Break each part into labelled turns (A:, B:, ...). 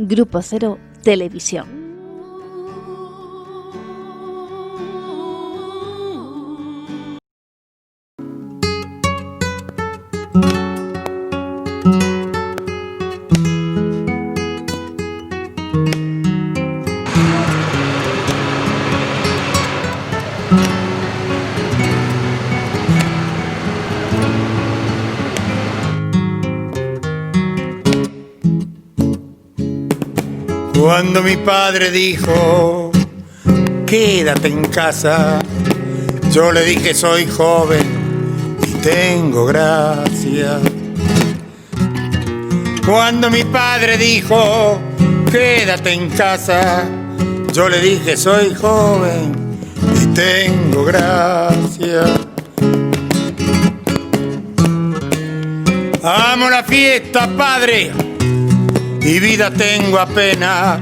A: Grupo Cero Televisión.
B: Cuando mi padre dijo, quédate en casa, yo le dije, soy joven y tengo gracia. Cuando mi padre dijo, quédate en casa, yo le dije, soy joven y tengo gracia. Amo la fiesta, padre, y vida tengo apenas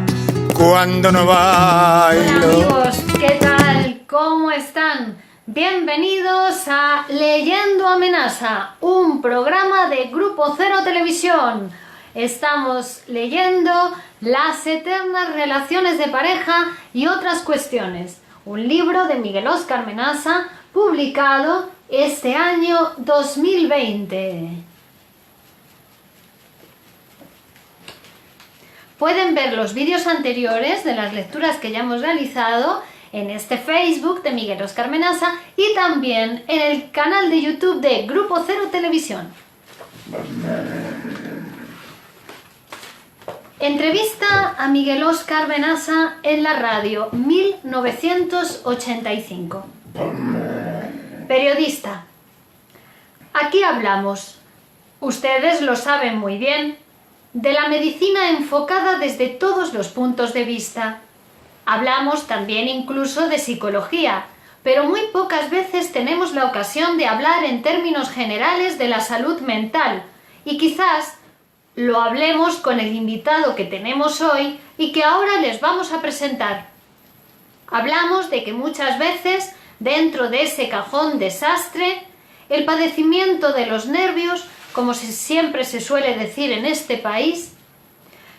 B: cuando no bailo.
C: Hola amigos, ¿qué tal? ¿Cómo están? Bienvenidos a Leyendo Amenaza, un programa de Grupo Cero Televisión. Estamos leyendo Las eternas relaciones de pareja y otras cuestiones, un libro de Miguel Óscar Menaza, publicado este año 2020. Pueden ver los vídeos anteriores de las lecturas que ya hemos realizado en este Facebook de Miguel Óscar Menaza y también en el canal de YouTube de Grupo Cero Televisión. Entrevista a Miguel Óscar Menaza en la radio, 1985. Periodista. Aquí hablamos, ustedes lo saben muy bien, de la medicina enfocada desde todos los puntos de vista. Hablamos también incluso de psicología, pero muy pocas veces tenemos la ocasión de hablar en términos generales de la salud mental, y quizás lo hablemos con el invitado que tenemos hoy y que ahora les vamos a presentar. Hablamos de que muchas veces, dentro de ese cajón desastre, el padecimiento de los nervios, como siempre se suele decir en este país,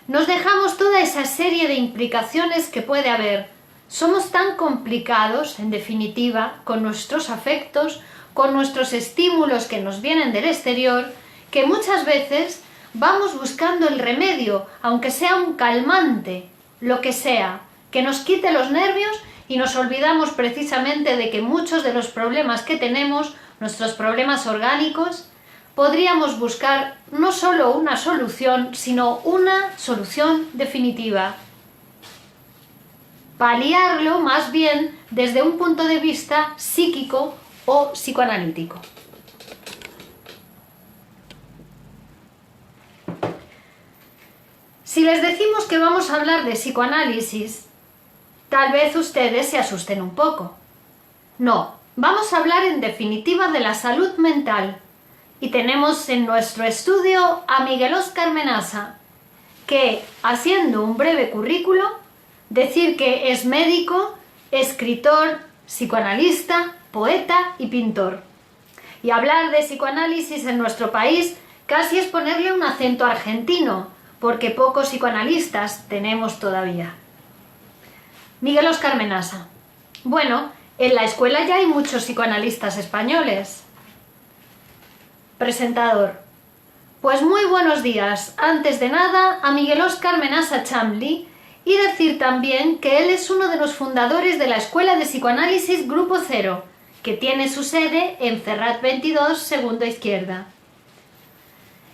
C: nos dejamos toda esa serie de implicaciones que puede haber. Somos tan complicados, en definitiva, con nuestros afectos, con nuestros estímulos que nos vienen del exterior, que muchas veces vamos buscando el remedio, aunque sea un calmante, lo que sea, que nos quite los nervios, y nos olvidamos precisamente de que muchos de los problemas que tenemos, nuestros problemas orgánicos, podríamos buscar no solo una solución, sino una solución definitiva. Paliarlo más bien desde un punto de vista psíquico o psicoanalítico. Si les decimos que vamos a hablar de psicoanálisis, tal vez ustedes se asusten un poco. No, vamos a hablar en definitiva de la salud mental. Y tenemos en nuestro estudio a Miguel Óscar Menaza, que, haciendo un breve currículo, decir que es médico, escritor, psicoanalista, poeta y pintor. Y hablar de psicoanálisis en nuestro país casi es ponerle un acento argentino, porque pocos psicoanalistas tenemos todavía. Miguel Óscar Menaza. Bueno, en la escuela ya hay muchos psicoanalistas españoles. Presentador. Pues muy buenos días, antes de nada, a Miguel Óscar Menaza Chamli, y decir también que él es uno de los fundadores de la Escuela de Psicoanálisis Grupo Cero, que tiene su sede en Ferrat 22, segunda izquierda.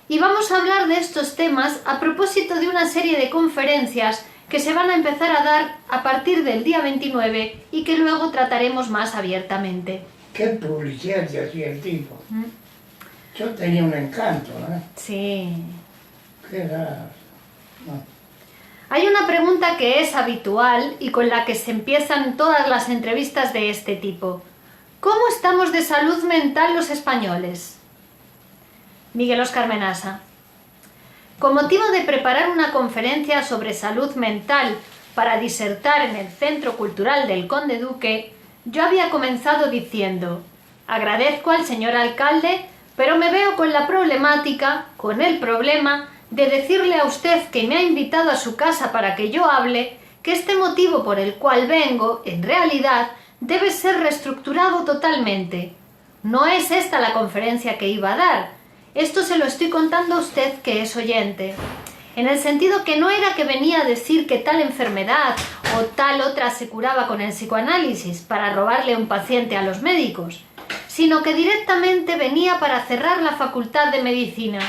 C: Y vamos a hablar de estos temas a propósito de una serie de conferencias que se van a empezar a dar a partir del día 29 y que luego trataremos más abiertamente.
D: ¿Qué publicidad te hacía el tipo? Yo tenía un encanto, ¿no?
C: Sí.
D: ¿Qué era? No.
C: Hay una pregunta que es habitual y con la que se empiezan todas las entrevistas de este tipo. ¿Cómo estamos de salud mental los españoles? Miguel Óscar Menaza. Con motivo de preparar una conferencia sobre salud mental para disertar en el Centro Cultural del Conde Duque, yo había comenzado diciendo: agradezco al señor alcalde, pero me veo con la problemática, con el problema de decirle a usted que me ha invitado a su casa para que yo hable, que este motivo por el cual vengo, en realidad, debe ser reestructurado totalmente. No es esta la conferencia que iba a dar. Esto se lo estoy contando a usted que es oyente. En el sentido que no era que venía a decir que tal enfermedad o tal otra se curaba con el psicoanálisis para robarle un paciente a los médicos, sino que directamente venía para cerrar la facultad de medicina,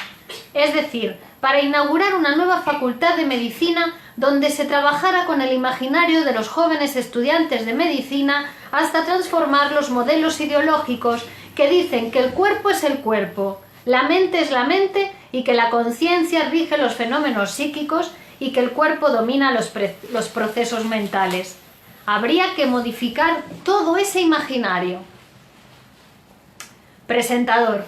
C: es decir, para inaugurar una nueva facultad de medicina donde se trabajara con el imaginario de los jóvenes estudiantes de medicina hasta transformar los modelos ideológicos que dicen que el cuerpo es el cuerpo, la mente es la mente y que la conciencia rige los fenómenos psíquicos y que el cuerpo domina los procesos mentales. Habría que modificar todo ese imaginario. Presentador.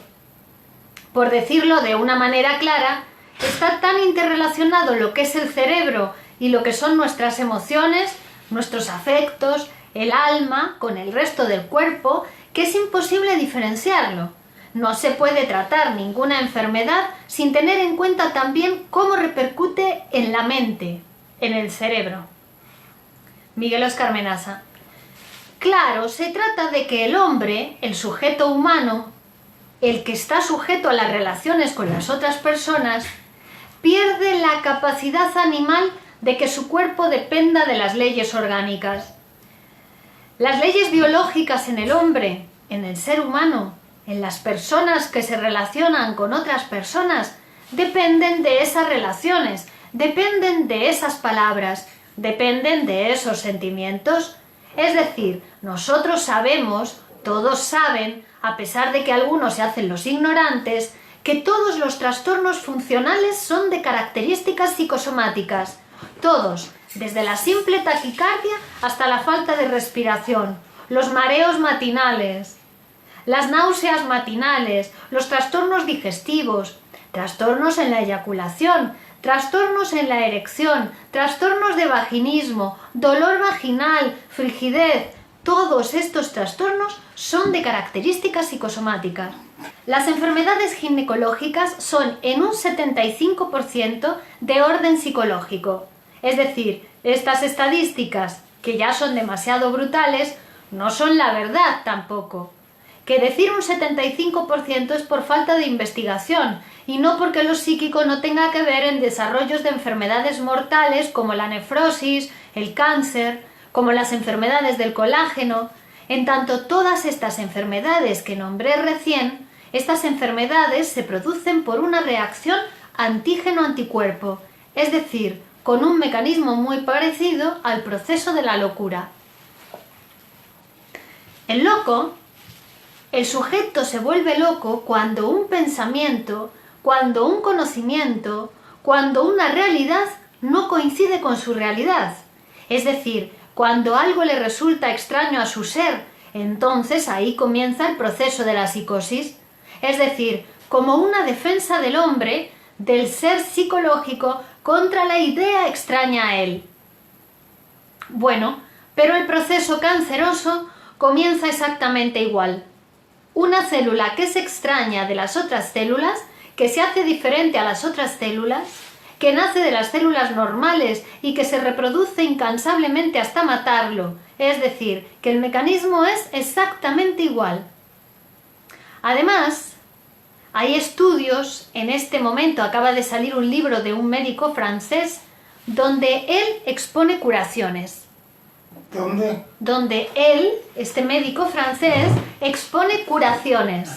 C: Por decirlo de una manera clara, está tan interrelacionado lo que es el cerebro y lo que son nuestras emociones, nuestros afectos, el alma con el resto del cuerpo, que es imposible diferenciarlo. No se puede tratar ninguna enfermedad sin tener en cuenta también cómo repercute en la mente, en el cerebro. Miguel Óscar Menasa. Claro, se trata de que el hombre, el sujeto humano, el que está sujeto a las relaciones con las otras personas, pierde la capacidad animal de que su cuerpo dependa de las leyes orgánicas. Las leyes biológicas en el hombre, en el ser humano, en las personas que se relacionan con otras personas, dependen de esas relaciones, dependen de esas palabras, dependen de esos sentimientos. Es decir, nosotros sabemos, todos saben, a pesar de que algunos se hacen los ignorantes, que todos los trastornos funcionales son de características psicosomáticas. Todos, desde la simple taquicardia hasta la falta de respiración, los mareos matinales, las náuseas matinales, los trastornos digestivos, trastornos en la eyaculación, trastornos en la erección, trastornos de vaginismo, dolor vaginal, frigidez. Todos estos trastornos son de características psicosomáticas. Las enfermedades ginecológicas son en un 75% de orden psicológico. Es decir, estas estadísticas, que ya son demasiado brutales, no son la verdad tampoco. Que decir un 75% es por falta de investigación y no porque lo psíquico no tenga que ver en desarrollos de enfermedades mortales como la nefrosis, el cáncer, como las enfermedades del colágeno. En tanto, todas estas enfermedades que nombré recién, estas enfermedades se producen por una reacción antígeno-anticuerpo, es decir, con un mecanismo muy parecido al proceso de la locura. El loco, el sujeto se vuelve loco cuando un pensamiento, cuando un conocimiento, cuando una realidad no coincide con su realidad. Es decir, cuando algo le resulta extraño a su ser, entonces ahí comienza el proceso de la psicosis. Es decir, como una defensa del hombre, del ser psicológico, contra la idea extraña a él. Bueno, pero el proceso canceroso comienza exactamente igual. Una célula que se extraña de las otras células, que se hace diferente a las otras células, que nace de las células normales y que se reproduce incansablemente hasta matarlo, es decir, que el mecanismo es exactamente igual. Además, hay estudios, en este momento acaba de salir un libro de un médico francés, donde él expone curaciones.
D: ¿Dónde?
C: Donde él, este médico francés, expone curaciones.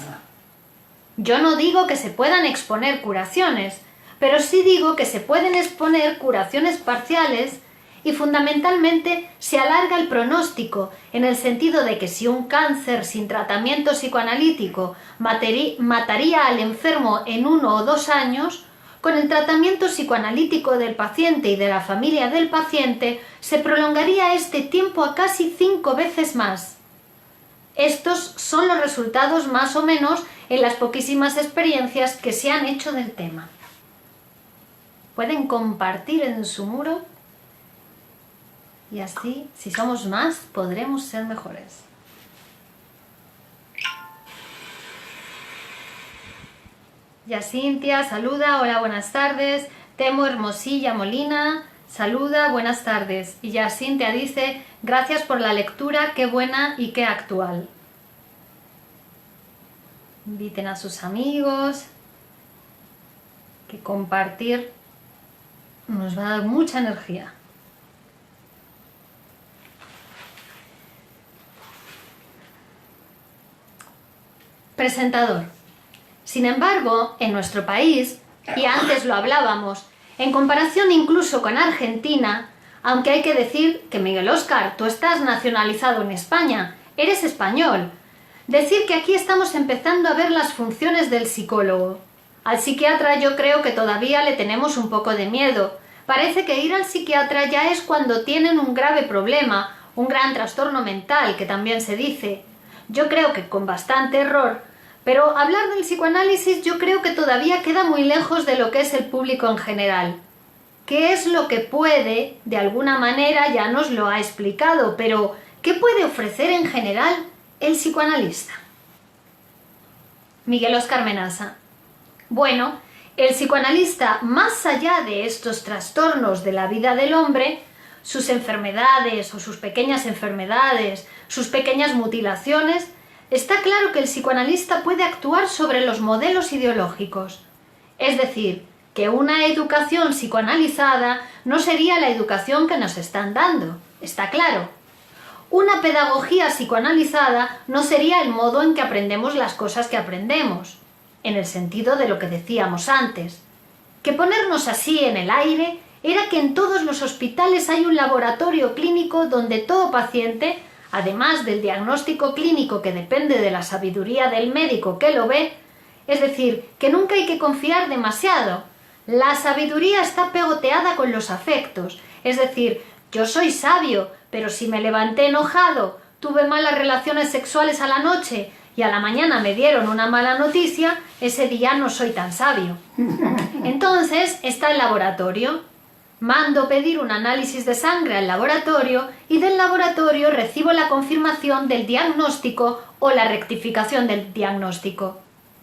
C: Yo no digo que se puedan exponer curaciones, pero sí digo que se pueden exponer curaciones parciales y fundamentalmente se alarga el pronóstico, en el sentido de que si un cáncer sin tratamiento psicoanalítico mataría al enfermo en 1 o 2 años, con el tratamiento psicoanalítico del paciente y de la familia del paciente se prolongaría este tiempo a casi 5 veces más. Estos son los resultados más o menos en las poquísimas experiencias que se han hecho del tema. Pueden compartir en su muro y así, si somos más, podremos ser mejores. Yacintia saluda, hola, buenas tardes. Temo Hermosilla Molina saluda, buenas tardes. Y Yacintia dice, gracias por la lectura, qué buena y qué actual. Inviten a sus amigos, que compartir nos va a dar mucha energía. Presentador. Sin embargo, en nuestro país, y antes lo hablábamos, en comparación incluso con Argentina, aunque hay que decir que Miguel Óscar, tú estás nacionalizado en España, eres español, decir que aquí estamos empezando a ver las funciones del psicólogo. Al psiquiatra yo creo que todavía le tenemos un poco de miedo. Parece que ir al psiquiatra ya es cuando tienen un grave problema, un gran trastorno mental, que también se dice. Yo creo que con bastante error, pero hablar del psicoanálisis yo creo que todavía queda muy lejos de lo que es el público en general. ¿Qué es lo que puede? De alguna manera ya nos lo ha explicado, pero ¿qué puede ofrecer en general el psicoanalista? Miguel Óscar Menasa. Bueno, el psicoanalista, más allá de estos trastornos de la vida del hombre, sus enfermedades o sus pequeñas enfermedades, sus pequeñas mutilaciones, está claro que el psicoanalista puede actuar sobre los modelos ideológicos. Es decir, que una educación psicoanalizada no sería la educación que nos están dando, está claro. Una pedagogía psicoanalizada no sería el modo en que aprendemos las cosas que aprendemos, en el sentido de lo que decíamos antes. Que ponernos así en el aire era que en todos los hospitales hay un laboratorio clínico donde todo paciente, además del diagnóstico clínico que depende de la sabiduría del médico que lo ve, es decir, que nunca hay que confiar demasiado. La sabiduría está pegoteada con los afectos, es decir, yo soy sabio, pero si me levanté enojado, tuve malas relaciones sexuales a la noche y a la mañana me dieron una mala noticia, ese día no soy tan sabio. Entonces está el laboratorio. Mando pedir un análisis de sangre al laboratorio y del laboratorio recibo la confirmación del diagnóstico o la rectificación del diagnóstico.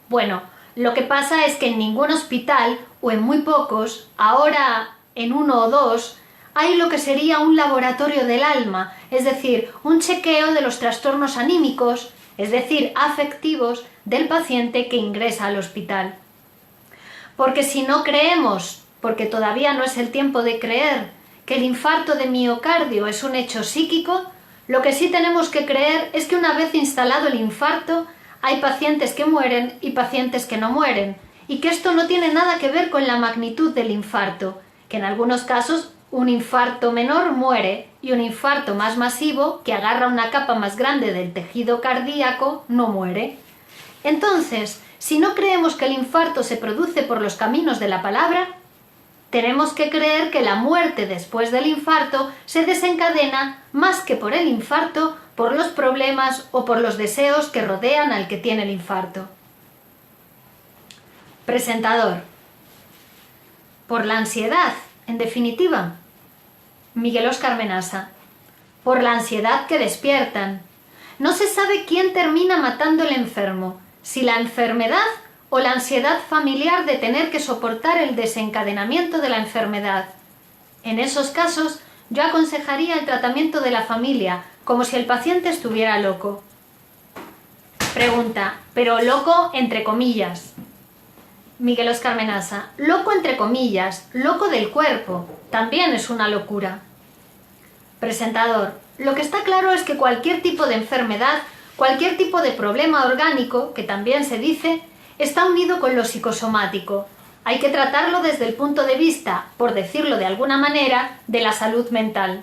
C: Bueno, lo que pasa es que en ningún hospital, o en muy pocos, ahora en uno o dos, hay lo que sería un laboratorio del alma, es decir, un chequeo de los trastornos anímicos, es decir, afectivos, del paciente que ingresa al hospital. Porque si no creemos, porque todavía no es el tiempo de creer, que el infarto de miocardio es un hecho psíquico, lo que sí tenemos que creer es que una vez instalado el infarto, hay pacientes que mueren y pacientes que no mueren, y que esto no tiene nada que ver con la magnitud del infarto, que en algunos casos un infarto menor muere y un infarto más masivo, que agarra una capa más grande del tejido cardíaco, no muere. Entonces, si no creemos que el infarto se produce por los caminos de la palabra, tenemos que creer que la muerte después del infarto se desencadena más que por el infarto, por los problemas o por los deseos que rodean al que tiene el infarto. Presentador. Por la ansiedad, en definitiva. Miguel Óscar Menasa. Por la ansiedad que despiertan. No se sabe quién termina matando al enfermo, si la enfermedad o la ansiedad familiar de tener que soportar el desencadenamiento de la enfermedad. En esos casos, yo aconsejaría el tratamiento de la familia, como si el paciente estuviera loco. Pregunta, pero loco entre comillas. Miguel Óscar Menasa, loco entre comillas, loco del cuerpo, también es una locura. Presentador, lo que está claro es que cualquier tipo de enfermedad, cualquier tipo de problema orgánico, que también se dice, está unido con lo psicosomático. Hay que tratarlo desde el punto de vista, por decirlo de alguna manera, de la salud mental.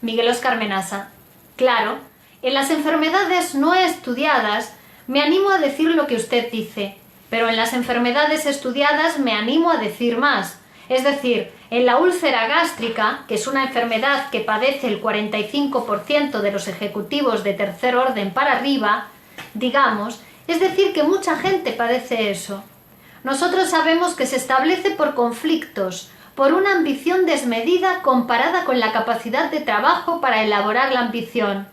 C: Miguel Óscar Menasa. Claro, en las enfermedades no estudiadas me animo a decir lo que usted dice, pero en las enfermedades estudiadas me animo a decir más. Es decir, en la úlcera gástrica, que es una enfermedad que padece el 45% de los ejecutivos de tercer orden para arriba, digamos, es decir, que mucha gente padece eso. Nosotros sabemos que se establece por conflictos, por una ambición desmedida comparada con la capacidad de trabajo para elaborar la ambición,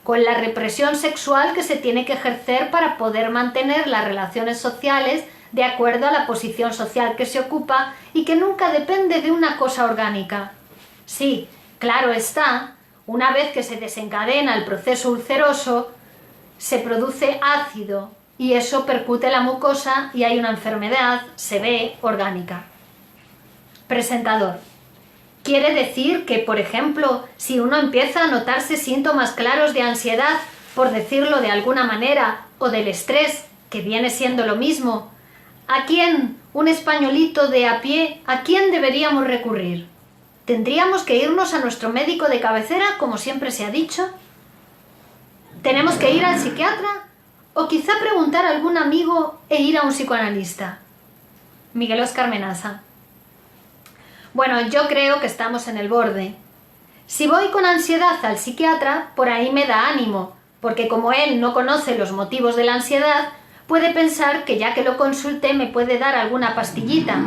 C: con la represión sexual que se tiene que ejercer para poder mantener las relaciones sociales de acuerdo a la posición social que se ocupa y que nunca depende de una cosa orgánica. Sí, claro está, una vez que se desencadena el proceso ulceroso, se produce ácido y eso percute la mucosa y hay una enfermedad, se ve, orgánica. Presentador. Quiere decir que, por ejemplo, si uno empieza a notarse síntomas claros de ansiedad, por decirlo de alguna manera, o del estrés, que viene siendo lo mismo, ¿a quién, un españolito de a pie, a quién deberíamos recurrir? ¿Tendríamos que irnos a nuestro médico de cabecera, como siempre se ha dicho? ¿Tenemos que ir al psiquiatra? ¿O quizá preguntar a algún amigo e ir a un psicoanalista? Miguel Óscar Menaza. Bueno, yo creo que estamos en el borde. Si voy con ansiedad al psiquiatra, por ahí me da ánimo, porque como él no conoce los motivos de la ansiedad, puede pensar que ya que lo consulté me puede dar alguna pastillita,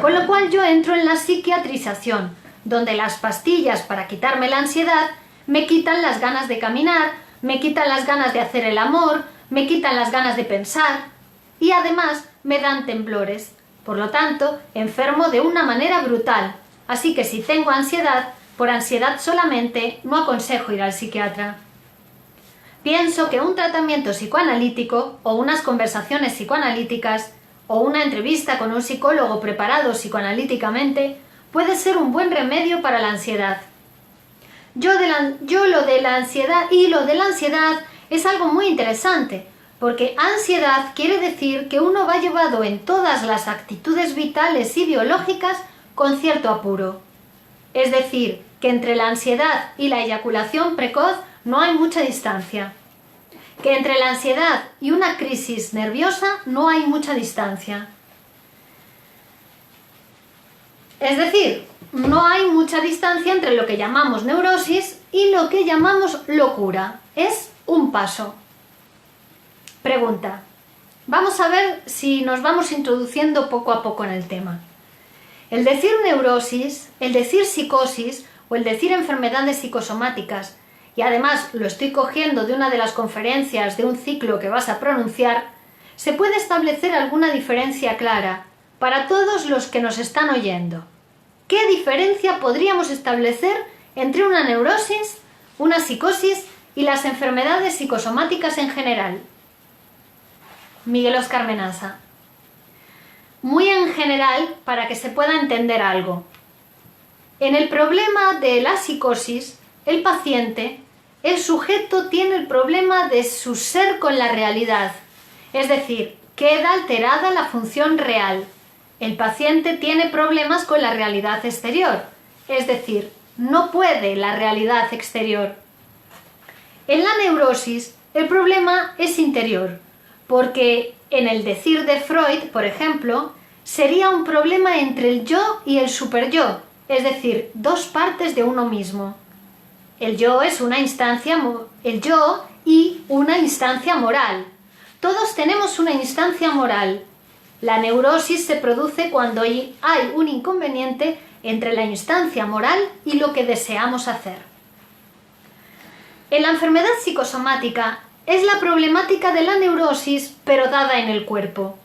C: con lo cual yo entro en la psiquiatrización, donde las pastillas para quitarme la ansiedad me quitan las ganas de caminar, me quitan las ganas de hacer el amor, me quitan las ganas de pensar y además me dan temblores. Por lo tanto, enfermo de una manera brutal. Así que si tengo ansiedad, por ansiedad solamente, no aconsejo ir al psiquiatra. Pienso que un tratamiento psicoanalítico o unas conversaciones psicoanalíticas o una entrevista con un psicólogo preparado psicoanalíticamente puede ser un buen remedio para la ansiedad. Lo de la ansiedad es algo muy interesante, porque ansiedad quiere decir que uno va llevado en todas las actitudes vitales y biológicas con cierto apuro. Es decir, que entre la ansiedad y la eyaculación precoz no hay mucha distancia. Que entre la ansiedad y una crisis nerviosa no hay mucha distancia. Es decir, no hay mucha distancia entre lo que llamamos neurosis y lo que llamamos locura. Es un paso. Pregunta. Vamos a ver si nos vamos introduciendo poco a poco en el tema. El decir neurosis, el decir psicosis o el decir enfermedades psicosomáticas, y además lo estoy cogiendo de una de las conferencias de un ciclo que vas a pronunciar, se puede establecer alguna diferencia clara para todos los que nos están oyendo. ¿Qué diferencia podríamos establecer entre una neurosis, una psicosis y las enfermedades psicosomáticas en general? Miguel Óscar Menaza. Muy en general para que se pueda entender algo. En el problema de la psicosis, el paciente, el sujeto tiene el problema de su ser con la realidad, es decir, queda alterada la función real. El paciente tiene problemas con la realidad exterior, es decir, no puede la realidad exterior. En la neurosis, el problema es interior, porque en el decir de Freud, por ejemplo, sería un problema entre el yo y el superyo, es decir, dos partes de uno mismo. El yo es una instancia, el yo y una instancia moral. Todos tenemos una instancia moral. La neurosis se produce cuando hay un inconveniente entre la instancia moral y lo que deseamos hacer. En la enfermedad psicosomática es la problemática de la neurosis, pero dada en el cuerpo.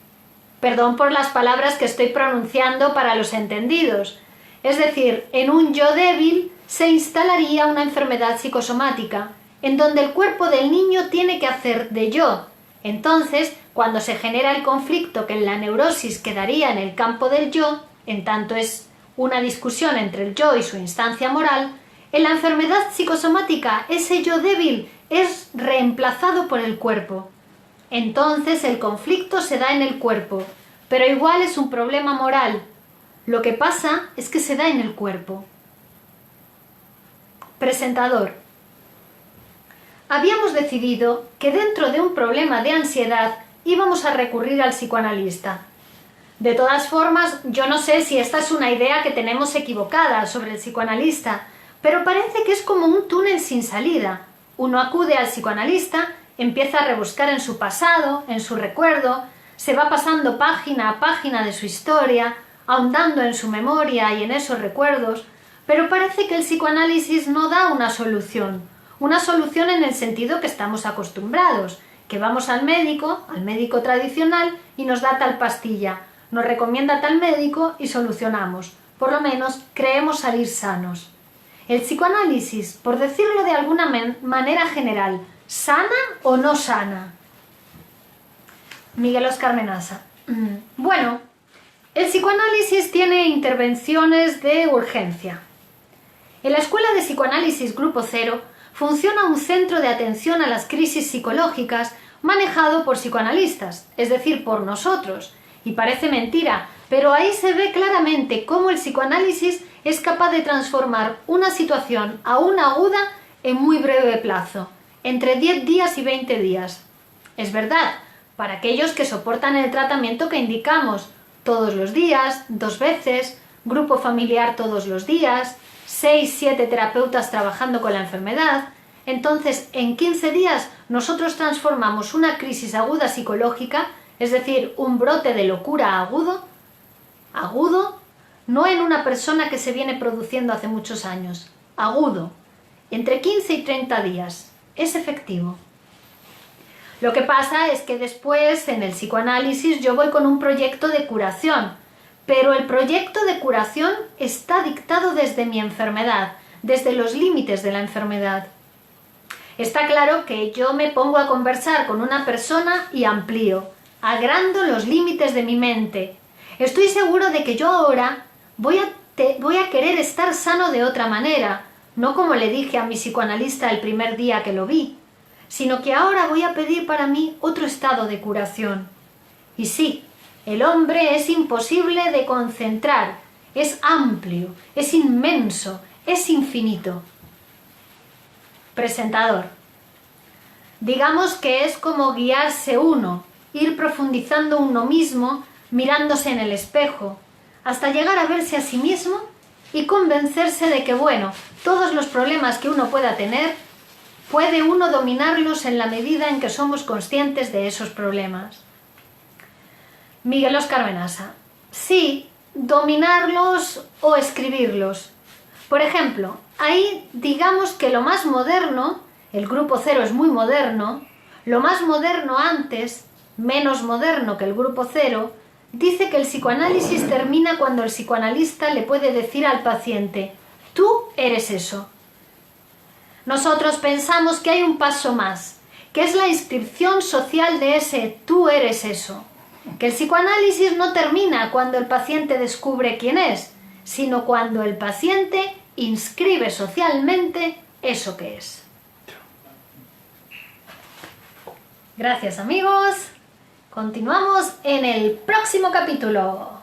C: Perdón por las palabras que estoy pronunciando para los entendidos. Es decir, en un yo débil se instalaría una enfermedad psicosomática, en donde el cuerpo del niño tiene que hacer de yo. Entonces, cuando se genera el conflicto que en la neurosis quedaría en el campo del yo, en tanto es una discusión entre el yo y su instancia moral, en la enfermedad psicosomática ese yo débil es reemplazado por el cuerpo. Entonces el conflicto se da en el cuerpo, pero igual es un problema moral. Lo que pasa es que se da en el cuerpo. Presentador. Habíamos decidido que dentro de un problema de ansiedad íbamos a recurrir al psicoanalista. De todas formas, yo no sé si esta es una idea que tenemos equivocada sobre el psicoanalista, pero parece que es como un túnel sin salida. Uno acude al psicoanalista, empieza a rebuscar en su pasado, en su recuerdo, se va pasando página a página de su historia, ahondando en su memoria y en esos recuerdos, pero parece que el psicoanálisis no da una solución en el sentido que estamos acostumbrados, que vamos al médico tradicional, y nos da tal pastilla, nos recomienda tal médico y solucionamos. Por lo menos creemos salir sanos. El psicoanálisis, por decirlo de alguna manera general, ¿sana o no sana? Miguel Óscar Menasa. Bueno, el psicoanálisis tiene intervenciones de urgencia. En la Escuela de Psicoanálisis Grupo Cero funciona un centro de atención a las crisis psicológicas manejado por psicoanalistas, es decir, por nosotros. Y parece mentira, pero ahí se ve claramente cómo el psicoanálisis es capaz de transformar una situación aún aguda en muy breve plazo, entre 10 días y 20 días. Es verdad, para aquellos que soportan el tratamiento que indicamos, todos los días, 2 veces, grupo familiar todos los días, 6-7 terapeutas trabajando con la enfermedad. Entonces, en 15 días nosotros transformamos una crisis aguda psicológica, es decir, un brote de locura agudo, no en una persona que se viene produciendo hace muchos años, agudo, entre 15 y 30 días. Es efectivo. Lo que pasa es que después, en el psicoanálisis, yo voy con un proyecto de curación, pero el proyecto de curación está dictado desde mi enfermedad, desde los límites de la enfermedad. Está claro que yo me pongo a conversar con una persona y amplío, agrando los límites de mi mente. Estoy seguro de que yo ahora voy a querer estar sano de otra manera, no como le dije a mi psicoanalista el primer día que lo vi, sino que ahora voy a pedir para mí otro estado de curación. Y sí, el hombre es imposible de concentrar, es amplio, es inmenso, es infinito. Presentador. Digamos que es como guiarse uno, ir profundizando uno mismo, mirándose en el espejo, hasta llegar a verse a sí mismo y convencerse de que, bueno, todos los problemas que uno pueda tener, puede uno dominarlos en la medida en que somos conscientes de esos problemas. Miguel Óscar Menasa. Sí, dominarlos o escribirlos. Por ejemplo, ahí digamos que lo más moderno, el Grupo Cero es muy moderno, lo más moderno antes, menos moderno que el Grupo Cero, dice que el psicoanálisis termina cuando el psicoanalista le puede decir al paciente: tú eres eso. Nosotros pensamos que hay un paso más, que es la inscripción social de ese tú eres eso. Que el psicoanálisis no termina cuando el paciente descubre quién es, sino cuando el paciente inscribe socialmente eso que es. Gracias, amigos. Continuamos en el próximo capítulo.